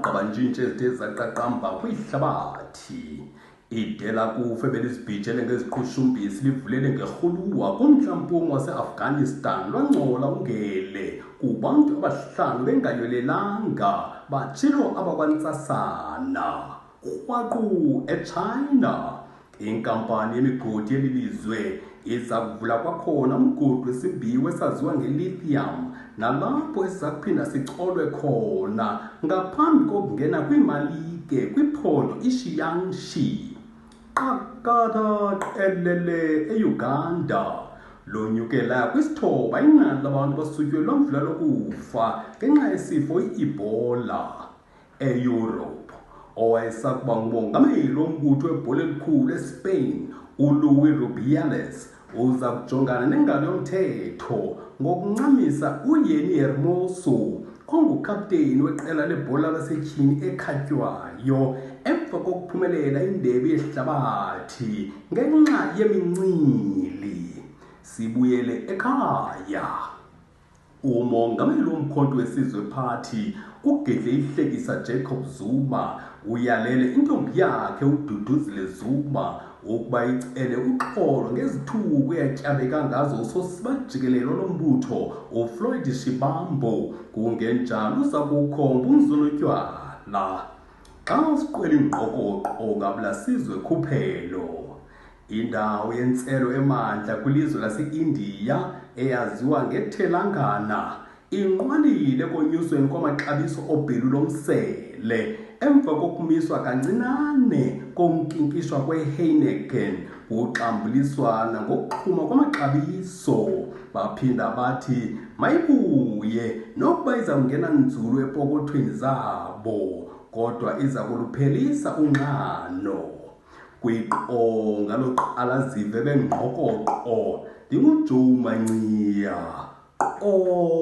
amagqabantshintshi ezithe zaqaqamba kwihlabathi. Idela kufe belizibhijele ngeziqhushumbisi livulele ngerhuluwa kumntlampungu wase-Afghanistan lwangcola ungele kubantu abahlanu bengayolelanga batshilo abakwantsasana. Rhwaqu eChina, inkampani yemigodi yelilizwe iza kuvula kwakhona umgodi wesimbiwa esaziwa nge-lithium nalapho esizakuphinda sicolwe khona ngaphambi kokungena kwimalike kwiphondo iXiangxi. Qakada qelele eUganda lonyukela kwisithoba inani labantu basutyelwa mvula lokufa ngenxa yesifo i-Ebola. EUrope, owayesakuba ngumongameli wombutho webhola elikhulu eSpain uLuis Rubiales uza kujongana nengalo yomthetho ngokuncamisa uYeni Hermoso ongukapteni weqela lebhola lasetyhini ekhatywayo emva kokuphumelela indebe yehlabathi ngenxa yemincili. Sibuyele ekhaya. Umongameli womkhonto wesizwe party uGedle Ihlekisa Jacob Zuma uyalele intombi yakhe uDuduzile Zuma ukuba icele uxolo ngezithuko eyatyabeka ngazo usosibajikelelo lombutho uFloyd Shivambu kungenjalo uza kukhomba umzonotywala. Xa siqwela ingqokoqo ngabula sizwe khuphelo. Indawo yentselo emandla kwilizwe lase-India eyaziwa ngeTelangana inqwalile ekonyusweni kwamaxabiso obhelu lomsele emva kokumiswa kancinane konkinkishwa kweHeineken uxambuliswana ngokuxhuma kwamaxabiso. Baphinda bathi mayibuye nokuba iza kungena nzulu epokothweni zabo kodwa iza kuluphelisa unqano. Kwiqonga loqala zive bengqokoqo ndinguJoe Mancia. Qongqololo.